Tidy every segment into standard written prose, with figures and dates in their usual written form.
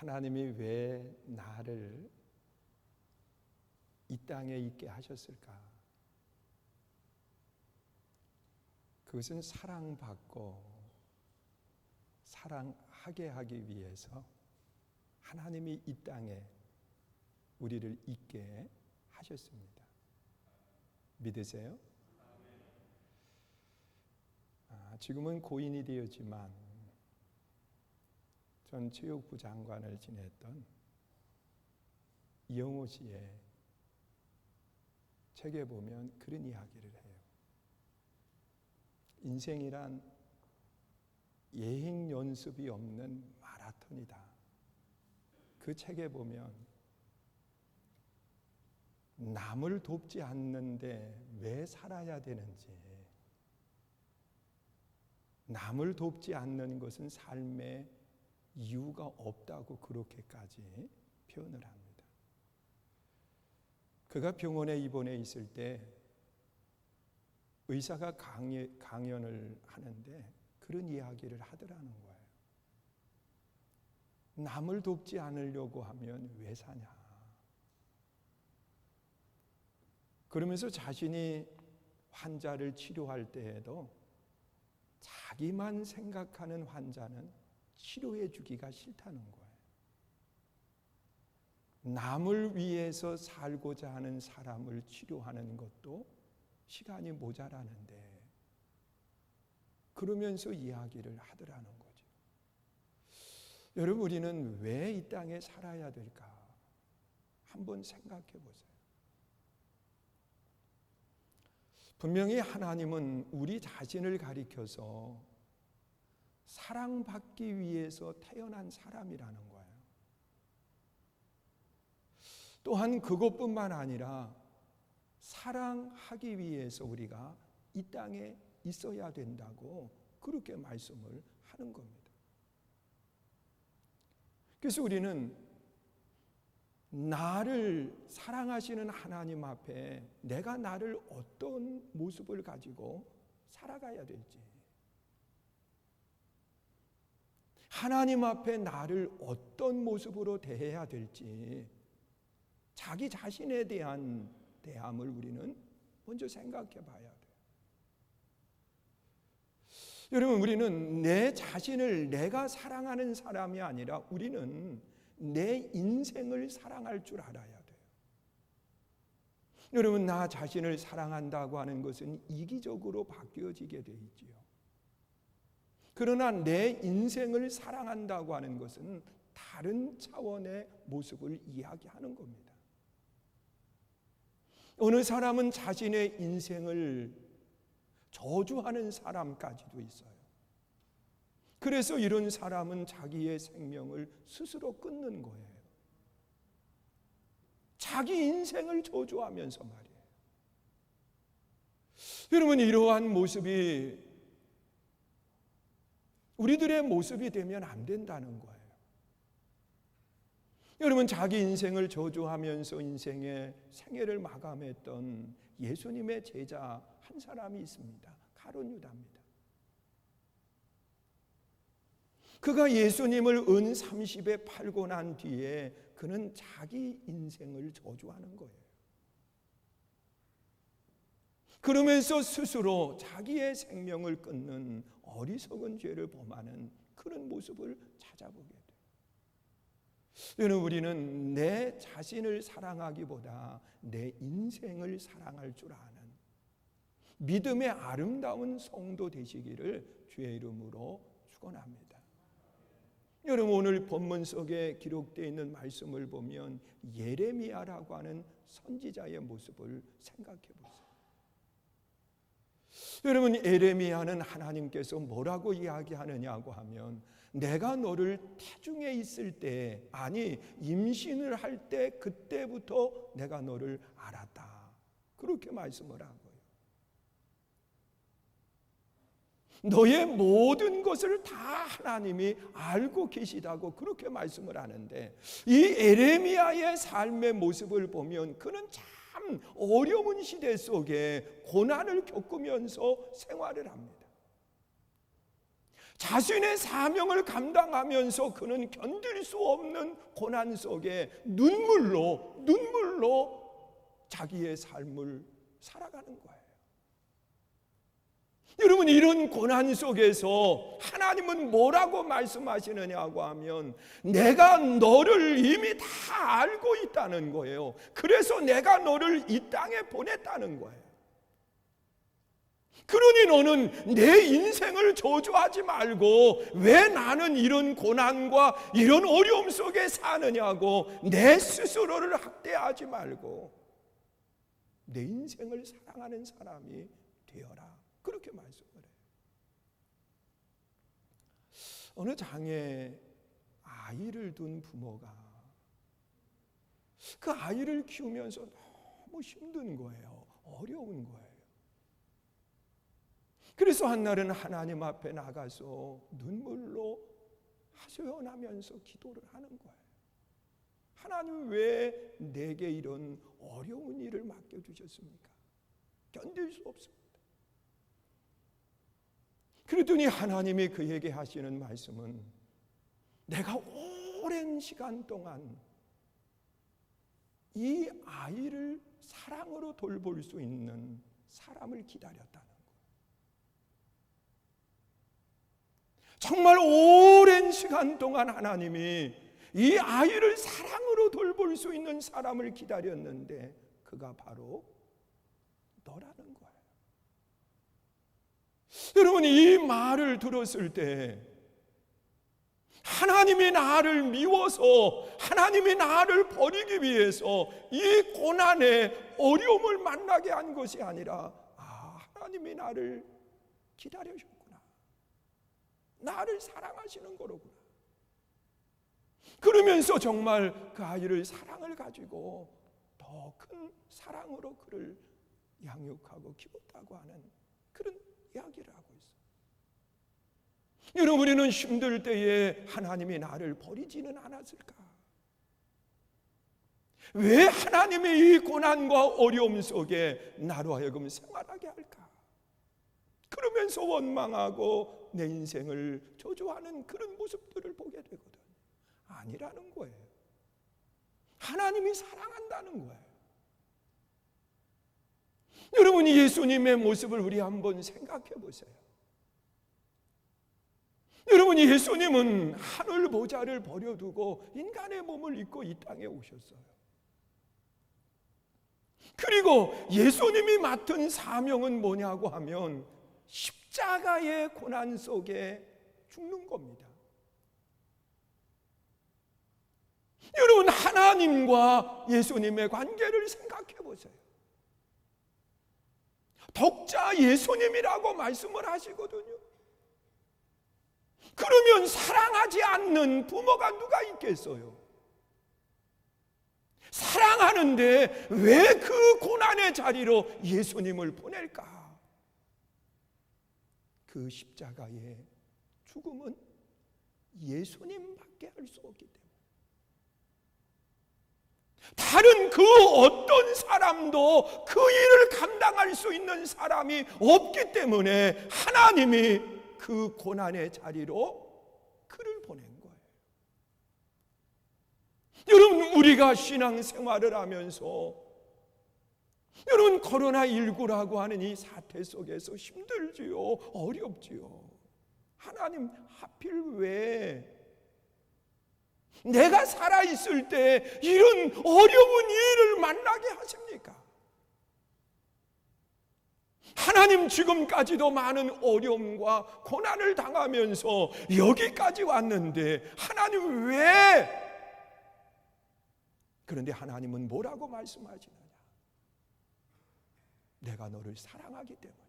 하나님이 왜 나를 이 땅에 있게 하셨을까? 그것은 사랑받고 사랑하게 하기 위해서 하나님이 이 땅에 우리를 있게 하셨습니다. 믿으세요? 지금은 고인이 되었지만 전 체육부 장관을 지냈던 이영호 씨의 책에 보면 그런 이야기를 해요. 인생이란 예행 연습이 없는 마라톤이다. 그 책에 보면 남을 돕지 않는데 왜 살아야 되는지, 남을 돕지 않는 것은 삶의 이유가 없다고 그렇게까지 표현을 합니다. 그가 병원에 입원해 있을 때 의사가 강연을 하는데 그런 이야기를 하더라는 거예요. 남을 돕지 않으려고 하면 왜 사냐? 그러면서 자신이 환자를 치료할 때에도 자기만 생각하는 환자는 치료해 주기가 싫다는 거예요. 남을 위해서 살고자 하는 사람을 치료하는 것도 시간이 모자라는데, 그러면서 이야기를 하더라는 거죠. 여러분, 우리는 왜 이 땅에 살아야 될까? 한번 생각해 보세요. 분명히 하나님은 우리 자신을 가리켜서 사랑받기 위해서 태어난 사람이라는 거예요. 또한 그것뿐만 아니라 사랑하기 위해서 우리가 이 땅에 있어야 된다고 그렇게 말씀을 하는 겁니다. 그래서 우리는 나를 사랑하시는 하나님 앞에 내가 나를 어떤 모습을 가지고 살아가야 될지, 하나님 앞에 나를 어떤 모습으로 대해야 될지 자기 자신에 대한 대함을 우리는 먼저 생각해 봐야 돼요. 여러분, 우리는 내 자신을 내가 사랑하는 사람이 아니라 우리는 내 인생을 사랑할 줄 알아야 돼요. 여러분, 나 자신을 사랑한다고 하는 것은 이기적으로 바뀌어지게 돼 있지요. 그러나 내 인생을 사랑한다고 하는 것은 다른 차원의 모습을 이야기하는 겁니다. 어느 사람은 자신의 인생을 저주하는 사람까지도 있어요. 그래서 이런 사람은 자기의 생명을 스스로 끊는 거예요. 자기 인생을 저주하면서 말이에요. 여러분, 이러한 모습이 우리들의 모습이 되면 안 된다는 거예요. 여러분, 자기 인생을 저주하면서 인생의 생애를 마감했던 예수님의 제자 한 사람이 있습니다. 가룟 유다입니다. 그가 예수님을 은 30에 팔고 난 뒤에 그는 자기 인생을 저주하는 거예요. 그러면서 스스로 자기의 생명을 끊는 어리석은 죄를 범하는 그런 모습을 찾아보게 돼요. 여러분, 우리는 내 자신을 사랑하기보다 내 인생을 사랑할 줄 아는 믿음의 아름다운 성도 되시기를 주의 이름으로 축원합니다. 여러분, 오늘 본문 속에 기록되어 있는 말씀을 보면 예레미야라고 하는 선지자의 모습을 생각해 보세요. 여러분, 예레미야는 하나님께서 뭐라고 이야기하느냐고 하면 내가 너를 태중에 있을 때, 아니 임신을 할 때 그때부터 내가 너를 알았다, 그렇게 말씀을 하고요. 너의 모든 것을 다 하나님이 알고 계시다고 그렇게 말씀을 하는데, 이 예레미야의 삶의 모습을 보면 그는 참 어려운 시대 속에 고난을 겪으면서 생활을 합니다. 자신의 사명을 감당하면서 그는 견딜 수 없는 고난 속에 눈물로 자기의 삶을 살아가는 거예요. 여러분, 이런 고난 속에서 하나님은 뭐라고 말씀하시느냐고 하면 내가 너를 이미 다 알고 있다는 거예요. 그래서 내가 너를 이 땅에 보냈다는 거예요. 그러니 너는 내 인생을 저주하지 말고 왜 나는 이런 고난과 이런 어려움 속에 사느냐고 내 스스로를 학대하지 말고 내 인생을 사랑하는 사람이 되어라. 그렇게 말씀을 해요. 어느 장에 아이를 둔 부모가 그 아이를 키우면서 너무 힘든 거예요. 어려운 거예요. 그래서 한날은 하나님 앞에 나가서 눈물로 하소연하면서 기도를 하는 거예요. 하나님, 왜 내게 이런 어려운 일을 맡겨주셨습니까? 견딜 수 없습니다. 그러더니 하나님이 그에게 하시는 말씀은 내가 오랜 시간 동안 이 아이를 사랑으로 돌볼 수 있는 사람을 기다렸다는 거예요. 정말 오랜 시간 동안 하나님이 이 아이를 사랑으로 돌볼 수 있는 사람을 기다렸는데 그가 바로 너라는 거예요. 여러분, 이 말을 들었을 때 하나님이 나를 미워서 하나님이 나를 버리기 위해서 이 고난의 어려움을 만나게 한 것이 아니라 하나님이 나를 기다려주셨구나. 나를 사랑하시는 거로구나. 그러면서 정말 그 아이를 사랑을 가지고 더 큰 사랑으로 그를 양육하고 키웠다고 하는 그런 이야기를 하고 있어요. 여러분, 우리는 힘들 때에 하나님이 나를 버리지는 않았을까? 왜 하나님이 이 고난과 어려움 속에 나로 하여금 생활하게 할까? 그러면서 원망하고 내 인생을 저주하는 그런 모습들을 보게 되거든. 아니라는 거예요. 하나님이 사랑한다는 거예요. 여러분, 예수님의 모습을 우리 한번 생각해 보세요. 여러분, 예수님은 하늘 보좌를 버려두고 인간의 몸을 입고 이 땅에 오셨어요. 그리고 예수님이 맡은 사명은 뭐냐고 하면 십자가의 고난 속에 죽는 겁니다. 여러분, 하나님과 예수님의 관계를 생각해 보세요. 독자 예수님이라고 말씀을 하시거든요. 그러면 사랑하지 않는 부모가 누가 있겠어요? 사랑하는데 왜 그 고난의 자리로 예수님을 보낼까? 그 십자가의 죽음은 예수님밖에 할 수 없기 때문에, 다른 그 어떤 사람도 그 일을 감당할 수 있는 사람이 없기 때문에 하나님이 그 고난의 자리로 그를 보낸 거예요. 여러분, 우리가 신앙생활을 하면서 여러분, 코로나19라고 하는 이 사태 속에서 힘들지요, 어렵지요. 하나님, 하필 왜 내가 살아있을 때 이런 어려운 일을 만나게 하십니까? 하나님, 지금까지도 많은 어려움과 고난을 당하면서 여기까지 왔는데 하나님 왜? 그런데 하나님은 뭐라고 말씀하시느냐? 내가 너를 사랑하기 때문에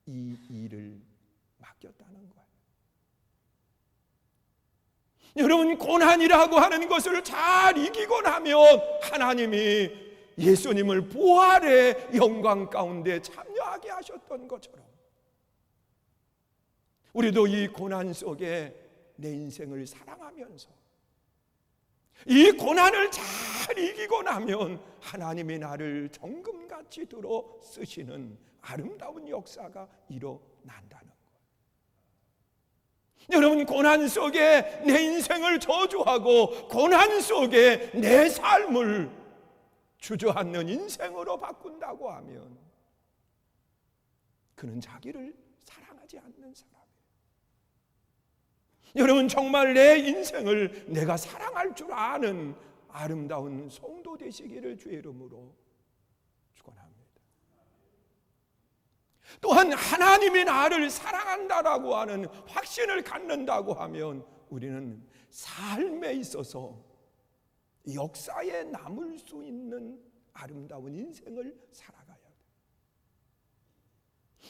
이 일을 맡겼다는 거예요. 여러분, 고난이라고 하는 것을 잘 이기고 나면 하나님이 예수님을 부활의 영광 가운데 참여하게 하셨던 것처럼 우리도 이 고난 속에 내 인생을 사랑하면서 이 고난을 잘 이기고 나면 하나님이 나를 정금같이 들어 쓰시는 아름다운 역사가 일어난다는 거예요. 여러분, 고난 속에 내 인생을 저주하고 고난 속에 내 삶을 주저앉는 인생으로 바꾼다고 하면 그는 자기를 사랑하지 않는 사람이에요. 여러분, 정말 내 인생을 내가 사랑할 줄 아는 아름다운 성도 되시기를 주의 이름으로 축원합니다. 또한 하나님이 나를 사랑한다라고 하는 확신을 갖는다고 하면 우리는 삶에 있어서 역사에 남을 수 있는 아름다운 인생을 살아가야 돼요.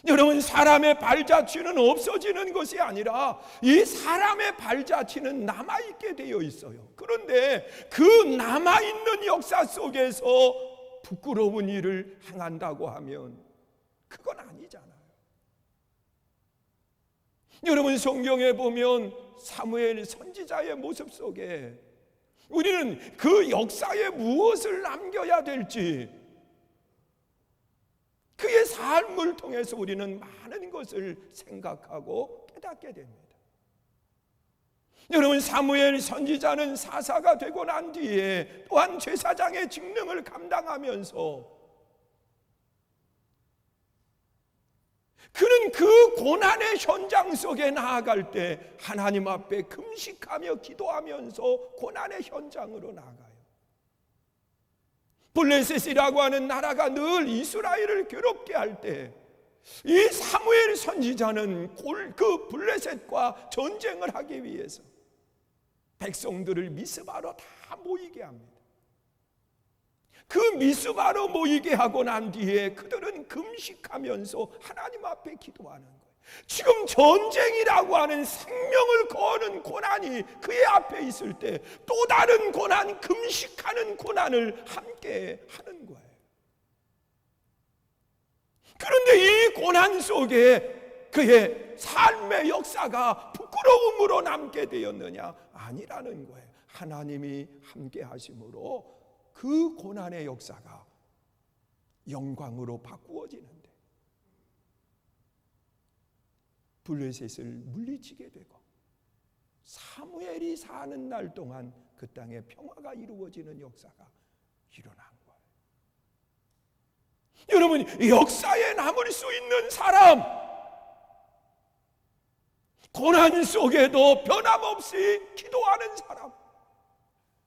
여러분, 사람의 발자취는 없어지는 것이 아니라 이 사람의 발자취는 남아있게 되어 있어요. 그런데 그 남아있는 역사 속에서 부끄러운 일을 행한다고 하면 그건 아니잖아요. 여러분, 성경에 보면 사무엘 선지자의 모습 속에 우리는 그 역사에 무엇을 남겨야 될지, 그의 삶을 통해서 우리는 많은 것을 생각하고 깨닫게 됩니다. 여러분, 사무엘 선지자는 사사가 되고 난 뒤에 또한 제사장의 직능을 감당하면서 그는 그 고난의 현장 속에 나아갈 때 하나님 앞에 금식하며 기도하면서 고난의 현장으로 나아가요. 블레셋이라고 하는 나라가 늘 이스라엘을 괴롭게 할 때 이 사무엘 선지자는 그 블레셋과 전쟁을 하기 위해서 백성들을 미스바로 다 모이게 합니다. 그 미스바로 모이게 하고 난 뒤에 그들은 금식하면서 하나님 앞에 기도하는 거예요. 지금 전쟁이라고 하는 생명을 거는 고난이 그의 앞에 있을 때 또 다른 고난, 금식하는 고난을 함께 하는 거예요. 그런데 이 고난 속에 그의 삶의 역사가 부끄러움으로 남게 되었느냐? 아니라는 거예요. 하나님이 함께 하심으로 그 고난의 역사가 영광으로 바꾸어지는데 블레셋을 물리치게 되고 사무엘이 사는 날 동안 그 땅에 평화가 이루어지는 역사가 일어난 거예요. 여러분, 역사에 남을 수 있는 사람, 고난 속에도 변함없이 기도하는 사람,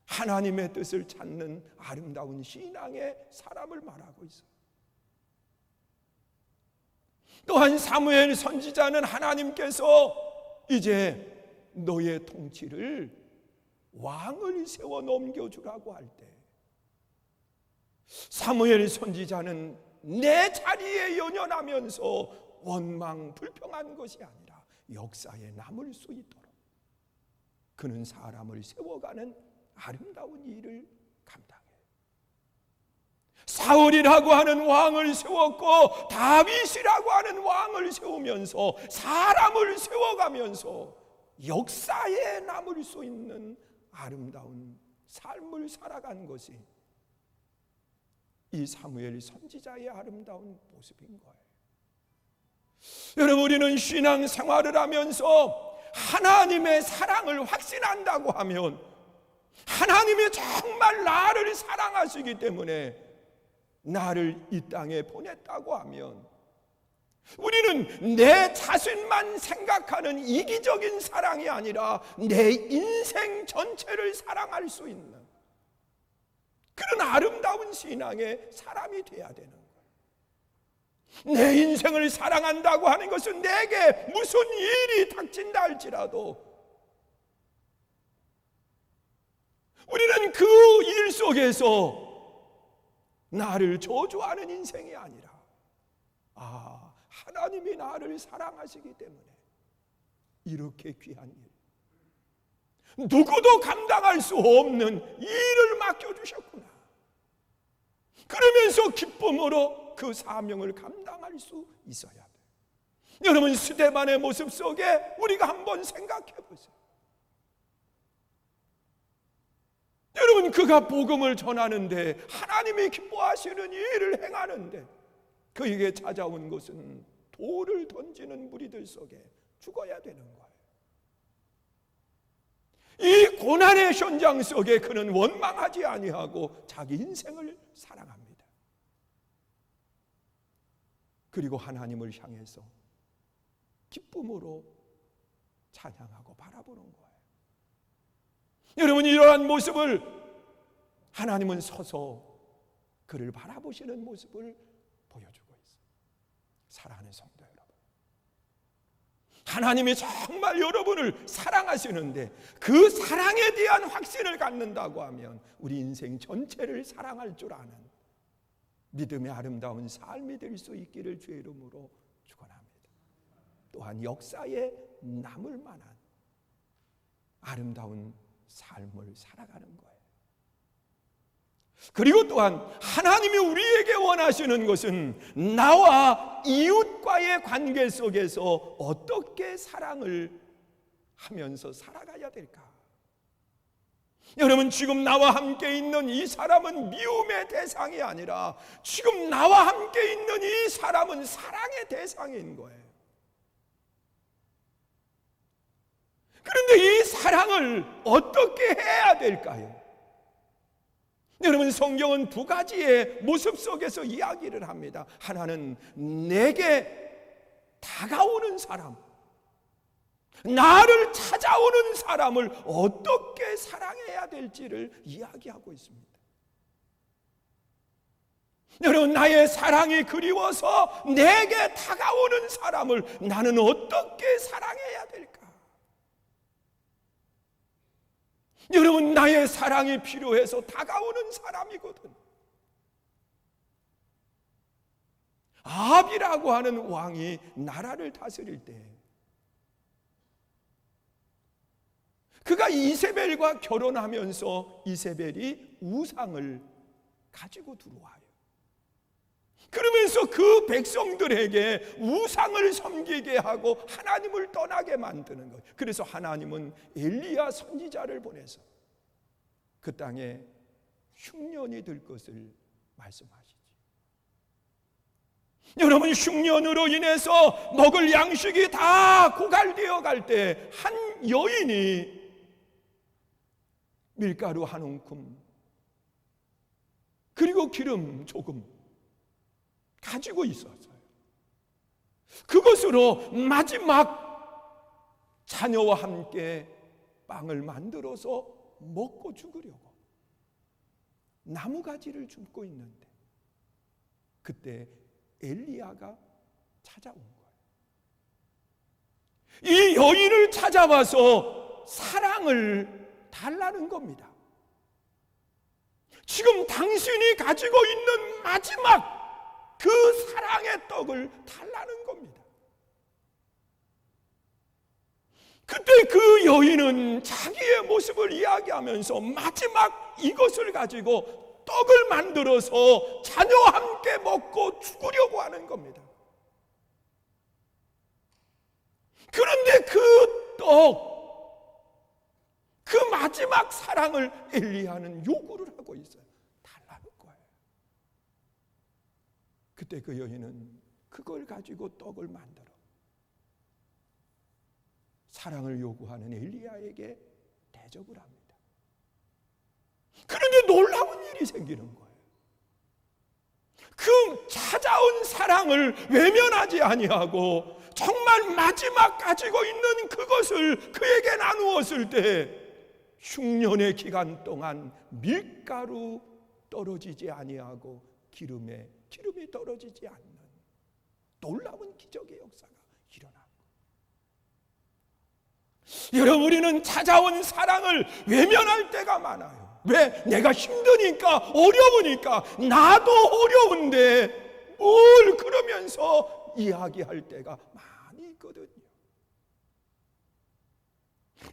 하나님의 뜻을 찾는 아름다운 신앙의 사람을 말하고 있어요. 또한 사무엘 선지자는 하나님께서 이제 너의 통치를 왕을 세워 넘겨주라고 할 때 사무엘 선지자는 내 자리에 연연하면서 원망 불평한 것이 아니라 역사에 남을 수 있도록 그는 사람을 세워가는 아름다운 일을 감당해요. 사울이라고 하는 왕을 세웠고 다윗이라고 하는 왕을 세우면서 사람을 세워가면서 역사에 남을 수 있는 아름다운 삶을 살아간 것이 이 사무엘 선지자의 아름다운 모습인 거예요. 여러분, 우리는 신앙 생활을 하면서 하나님의 사랑을 확신한다고 하면 하나님이 정말 나를 사랑하시기 때문에 나를 이 땅에 보냈다고 하면 우리는 내 자신만 생각하는 이기적인 사랑이 아니라 내 인생 전체를 사랑할 수 있는 그런 아름다운 신앙의 사람이 되어야 되는 거예요. 내 인생을 사랑한다고 하는 것은 내게 무슨 일이 닥친다 할지라도 우리는 그 일 속에서 나를 저주하는 인생이 아니라 하나님이 나를 사랑하시기 때문에 이렇게 귀한 일, 누구도 감당할 수 없는 일을 맡겨주셨구나. 그러면서 기쁨으로 그 사명을 감당할 수 있어야 돼요. 여러분, 스데반의 모습 속에 우리가 한번 생각해 보세요. 여러분, 그가 복음을 전하는데 하나님이 기뻐하시는 일을 행하는데 그에게 찾아온 것은 돌을 던지는 무리들 속에 죽어야 되는 거예요. 이 고난의 현장 속에 그는 원망하지 아니하고 자기 인생을 사랑합니다. 그리고 하나님을 향해서 기쁨으로 찬양하고 바라보는 거예요. 여러분, 이러한 모습을 하나님은 서서 그를 바라보시는 모습을 보여주고 있어요. 사랑하는 성도 여러분, 하나님이 정말 여러분을 사랑하시는데 그 사랑에 대한 확신을 갖는다고 하면 우리 인생 전체를 사랑할 줄 아는 믿음의 아름다운 삶이 될 수 있기를 주의 이름으로 축원합니다. 또한 역사에 남을 만한 아름다운 삶을 살아가는 거예요. 그리고 또한 하나님이 우리에게 원하시는 것은 나와 이웃과의 관계 속에서 어떻게 사랑을 하면서 살아가야 될까? 여러분, 지금 나와 함께 있는 이 사람은 미움의 대상이 아니라 지금 나와 함께 있는 이 사람은 사랑의 대상인 거예요. 그런데 이 사랑을 어떻게 해야 될까요? 여러분, 성경은 두 가지의 모습 속에서 이야기를 합니다. 하나는 내게 다가오는 사람, 나를 찾아오는 사람을 어떻게 사랑해야 될지를 이야기하고 있습니다. 여러분, 나의 사랑이 그리워서 내게 다가오는 사람을 나는 어떻게 사랑해야 될까? 여러분, 나의 사랑이 필요해서 다가오는 사람이거든. 아합이라고 하는 왕이 나라를 다스릴 때 그가 이세벨과 결혼하면서 이세벨이 우상을 가지고 들어와요. 그러면서 그 백성들에게 우상을 섬기게 하고 하나님을 떠나게 만드는 거예요. 그래서 하나님은 엘리야 선지자를 보내서 그 땅에 흉년이 들 것을 말씀하시죠. 여러분, 흉년으로 인해서 먹을 양식이 다 고갈되어 갈 때 한 여인이 밀가루 한 움큼 그리고 기름 조금 가지고 있었어요. 그것으로 마지막 자녀와 함께 빵을 만들어서 먹고 죽으려고 나무가지를 줍고 있는데 그때 엘리야가 찾아온 거예요. 이 여인을 찾아와서 사랑을 달라는 겁니다. 지금 당신이 가지고 있는 마지막 그 사랑의 떡을 달라는 겁니다. 그때 그 여인은 자기의 모습을 이야기하면서 마지막 이것을 가지고 떡을 만들어서 자녀와 함께 먹고 죽으려고 하는 겁니다. 그런데 그 떡, 그 마지막 사랑을 엘리야는 요구를 하고 있어요. 달라는 거예요. 그때 그 여인은 그걸 가지고 떡을 만들어 사랑을 요구하는 엘리야에게 대접을 합니다. 그런데 놀라운 일이 생기는 거예요. 그 찾아온 사랑을 외면하지 아니하고 정말 마지막 가지고 있는 그것을 그에게 나누었을 때 흉년의 기간 동안 밀가루 떨어지지 아니하고 기름이 떨어지지 않는 놀라운 기적의 역사가 일어난 거예요. 여러분, 우리는 찾아온 사랑을 외면할 때가 많아요. 왜? 내가 힘드니까, 어려우니까, 나도 어려운데 뭘 그러면서 이야기할 때가 많이 있거든요.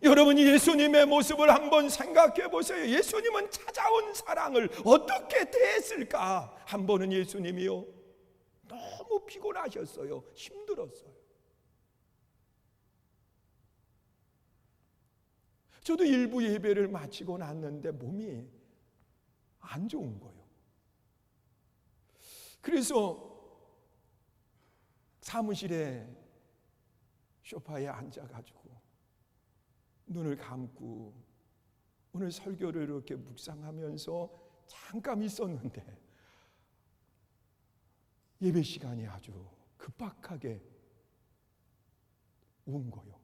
여러분, 예수님의 모습을 한번 생각해 보세요. 예수님은 찾아온 사랑을 어떻게 대했을까? 한 번은 예수님이요, 너무 피곤하셨어요. 힘들었어요. 저도 일부 예배를 마치고 났는데 몸이 안 좋은 거예요. 그래서 사무실에 소파에 앉아가지고 눈을 감고 오늘 설교를 이렇게 묵상하면서 잠깐 있었는데 예배 시간이 아주 급박하게 온 거요.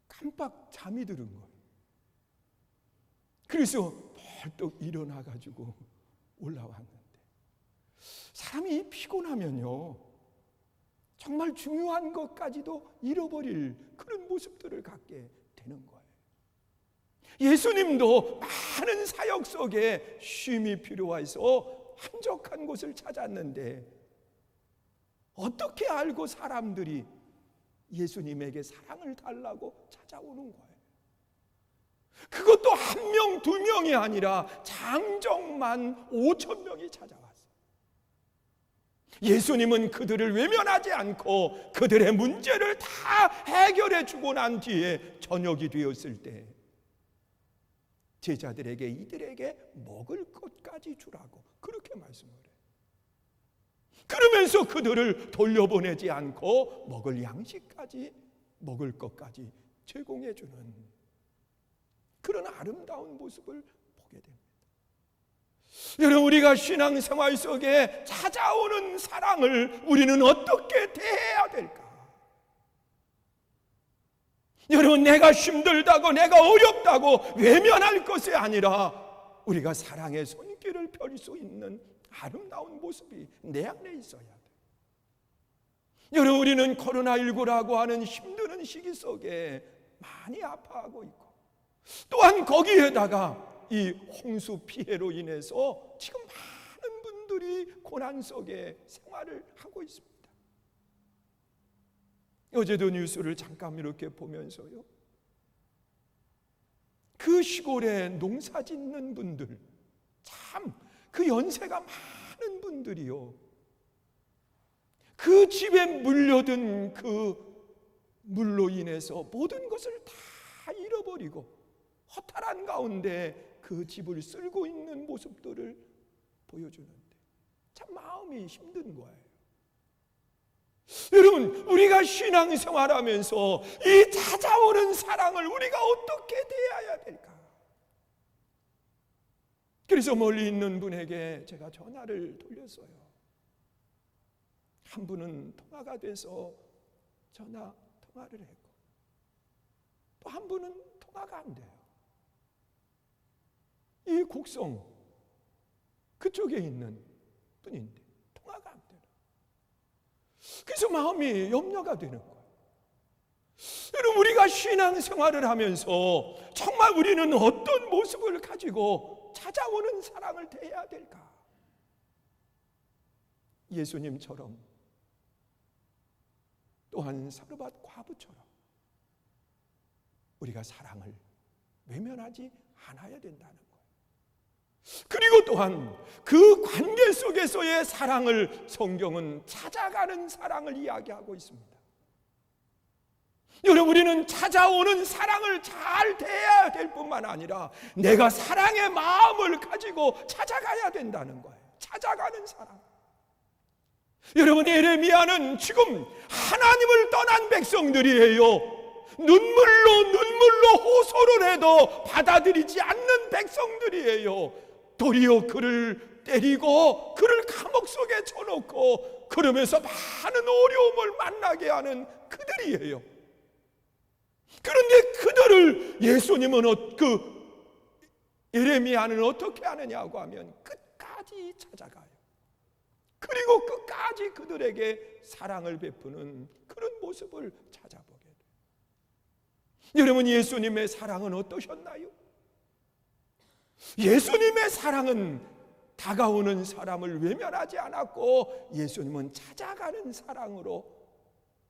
깜빡 잠이 들은 거예요. 그래서 벌떡 일어나가지고 올라왔는데, 사람이 피곤하면요 정말 중요한 것까지도 잃어버릴 그런 모습들을 갖게 되는 거예요. 예수님도 많은 사역 속에 쉼이 필요해서 한적한 곳을 찾았는데, 어떻게 알고 사람들이 예수님에게 사랑을 달라고 찾아오는 거예요. 그것도 1명, 2명이 아니라 장정만 5,000명이 찾아왔어요. 예수님은 그들을 외면하지 않고 그들의 문제를 다 해결해 주고 난 뒤에 저녁이 되었을 때 제자들에게 이들에게 먹을 것까지 주라고 그렇게 말씀을 해요. 그러면서 그들을 돌려보내지 않고 먹을 양식까지, 먹을 것까지 제공해 주는 그런 아름다운 모습을 보게 됩니다. 여러분, 우리가 신앙생활 속에 찾아오는 사랑을 우리는 어떻게 대해야 될까? 여러분, 내가 힘들다고, 내가 어렵다고 외면할 것이 아니라 우리가 사랑의 손길을 펼 수 있는 아름다운 모습이 내 안에 있어야 돼. 여러분, 우리는 코로나19라고 하는 힘든 시기 속에 많이 아파하고 있고, 또한 거기에다가 이 홍수 피해로 인해서 지금 많은 분들이 고난 속에 생활을 하고 있습니다. 어제도 뉴스를 잠깐 이렇게 보면서요, 그 시골에 농사 짓는 분들, 참 그 연세가 많은 분들이요, 그 집에 물려든 그 물로 인해서 모든 것을 다 잃어버리고 허탈한 가운데 그 집을 쓸고 있는 모습들을 보여주는데 참 마음이 힘든 거예요. 여러분, 우리가 신앙생활하면서 이 찾아오는 사랑을 우리가 어떻게 대해야 될까? 그래서 멀리 있는 분에게 제가 전화를 돌렸어요. 한 분은 통화가 돼서 통화를 했고, 또 한 분은 통화가 안 돼요. 이 곡성 그쪽에 있는 분인데 통화가 안 돼요. 그래서 마음이 염려가 되는 거예요. 여러분, 우리가 신앙생활을 하면서 정말 우리는 어떤 모습을 가지고 찾아오는 사랑을 대해야 될까? 예수님처럼, 또한 사르밧 과부처럼 우리가 사랑을 외면하지 않아야 된다는 거예요. 그리고 또한 그 관계 속에서의 사랑을 성경은 찾아가는 사랑을 이야기하고 있습니다. 여러분, 우리는 찾아오는 사랑을 잘 대해야 될 뿐만 아니라 내가 사랑의 마음을 가지고 찾아가야 된다는 거예요. 찾아가는 사랑. 여러분, 예레미야는 지금 하나님을 떠난 백성들이에요. 눈물로 호소를 해도 받아들이지 않는 백성들이에요. 도리어 그를 때리고 그를 감옥 속에 쳐놓고 그러면서 많은 어려움을 만나게 하는 그들이에요. 그런데 그들을 예수님은 예레미야는 어떻게 하느냐고 하면 끝까지 찾아가요. 그리고 끝까지 그들에게 사랑을 베푸는 그런 모습을 찾아보게 돼요. 여러분, 예수님의 사랑은 어떠셨나요? 예수님의 사랑은 다가오는 사람을 외면하지 않았고 예수님은 찾아가는 사랑으로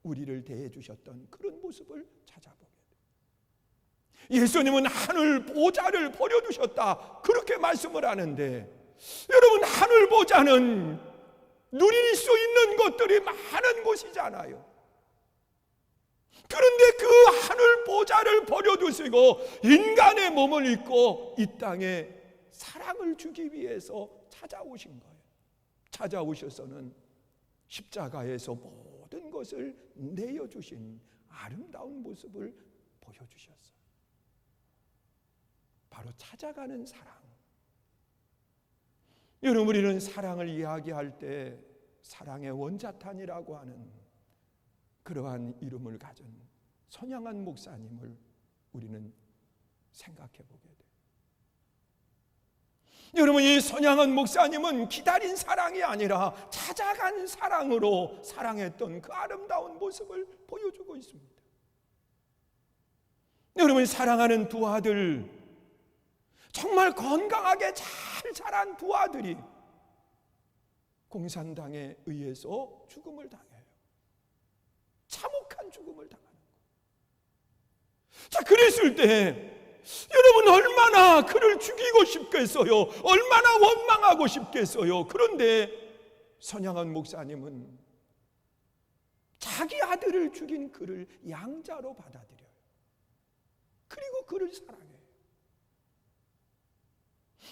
우리를 대해 주셨던 그런 모습을 찾아보게 돼요. 예수님은 하늘 보좌를 버려두셨다 그렇게 말씀을 하는데, 여러분, 하늘 보좌는 누릴 수 있는 것들이 많은 곳이잖아요. 그런데 그 하늘 보좌를 버려두시고 인간의 몸을 입고 이 땅에 사랑을 주기 위해서 찾아오신 거예요. 찾아오셔서는 십자가에서 모든 것을 내어주신 아름다운 모습을 보여주셨어요. 바로 찾아가는 사랑. 여러분, 우리는 사랑을 이야기할 때 사랑의 원자탄이라고 하는 그러한 이름을 가진 손양한 목사님을 우리는 생각해 보게 돼요. 여러분, 이 손양한 목사님은 기다린 사랑이 아니라 찾아간 사랑으로 사랑했던 그 아름다운 모습을 보여주고 있습니다. 여러분, 사랑하는 두 아들, 정말 건강하게 잘 자란 두 아들이 공산당에 의해서 죽음을 당해요. 참혹한 죽음을 당하는 거예요. 자, 그랬을 때 여러분, 얼마나 그를 죽이고 싶겠어요? 얼마나 원망하고 싶겠어요? 그런데 손양한 목사님은 자기 아들을 죽인 그를 양자로 받아들여요. 그리고 그를 사랑해요.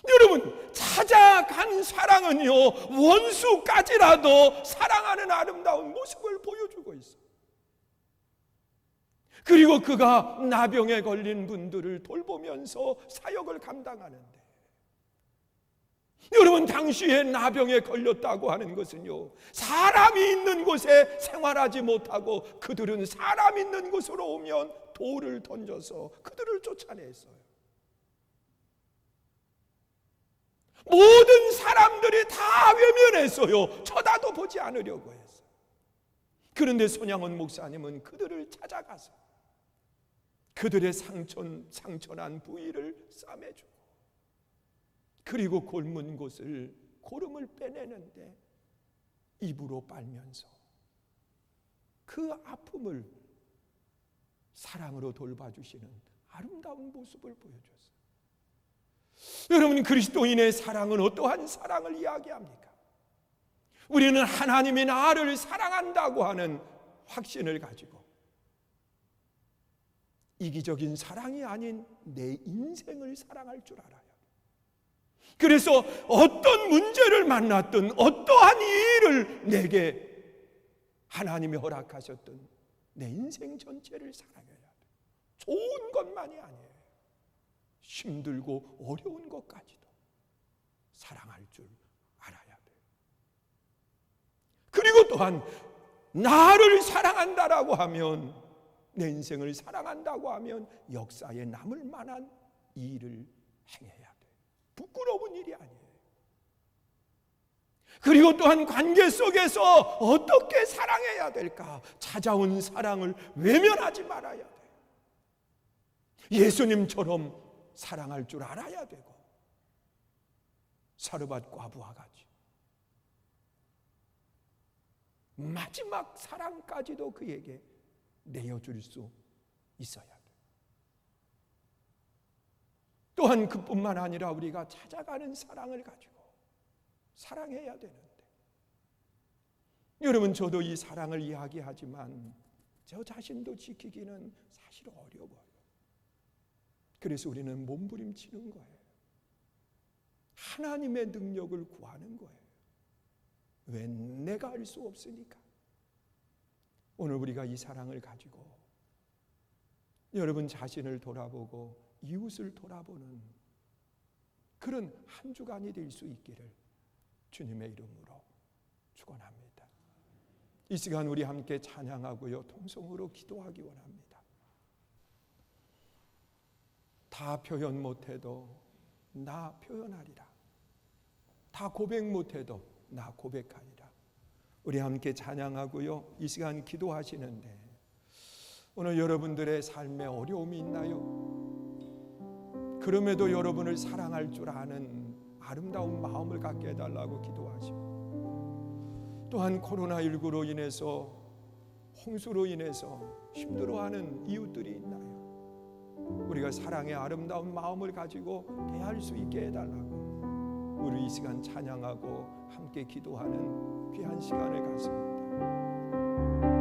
여러분, 찾아간 사랑은요, 원수까지라도 사랑하는 아름다운 모습을 보여주고 있어요. 그리고 그가 나병에 걸린 분들을 돌보면서 사역을 감당하는데, 여러분, 당시에 나병에 걸렸다고 하는 것은요, 사람이 있는 곳에 생활하지 못하고 그들은 사람 있는 곳으로 오면 돌을 던져서 그들을 쫓아냈어요. 모든 사람들이 다 외면했어요. 쳐다도 보지 않으려고 했어요. 그런데 손양원 목사님은 그들을 찾아가서 그들의 상처난 부위를 싸매주고, 그리고 곪은 곳을 고름을 빼내는데 입으로 빨면서 그 아픔을 사랑으로 돌봐주시는 아름다운 모습을 보여줬어요. 여러분, 그리스도인의 사랑은 어떠한 사랑을 이야기합니까? 우리는 하나님이 나를 사랑한다고 하는 확신을 가지고 이기적인 사랑이 아닌 내 인생을 사랑할 줄 알아요. 그래서 어떤 문제를 만났든 어떠한 일을 내게 하나님이 허락하셨든 내 인생 전체를 사랑해야 돼. 좋은 것만이 아니에요. 힘들고 어려운 것까지도 사랑할 줄 알아야 돼. 그리고 또한 나를 사랑한다라고 하면, 내 인생을 사랑한다고 하면 역사에 남을 만한 일을 행해야 돼. 부끄러운 일이 아니에요. 그리고 또한 관계 속에서 어떻게 사랑해야 될까? 찾아온 사랑을 외면하지 말아야 돼. 예수님처럼 사랑할 줄 알아야 되고, 사르밧 과부와 같이 마지막 사랑까지도 그에게 내어줄 수 있어야 돼. 또한 그뿐만 아니라 우리가 찾아가는 사랑을 가지고 사랑해야 되는데, 여러분, 저도 이 사랑을 이야기하지만 저 자신도 지키기는 사실 어려워요. 그래서 우리는 몸부림치는 거예요. 하나님의 능력을 구하는 거예요. 왜? 내가 할 수 없으니까. 오늘 우리가 이 사랑을 가지고 여러분 자신을 돌아보고 이웃을 돌아보는 그런 한 주간이 될 수 있기를 주님의 이름으로 축원합니다. 이 시간 우리 함께 찬양하고요, 통성으로 기도하기 원합니다. 다 표현 못해도 나 표현하리라. 다 고백 못해도 나 고백하리라. 우리 함께 찬양하고요, 이 시간 기도하시는데, 오늘 여러분들의 삶에 어려움이 있나요? 그럼에도 여러분을 사랑할 줄 아는 아름다운 마음을 갖게 해달라고 기도하시고, 또한 코로나19로 인해서, 홍수로 인해서 힘들어하는 이웃들이 있나요? 우리가 사랑의 아름다운 마음을 가지고 대할 수 있게 해달라고 우리 이 시간 찬양하고 함께 기도하는 귀한 시간을 갖습니다.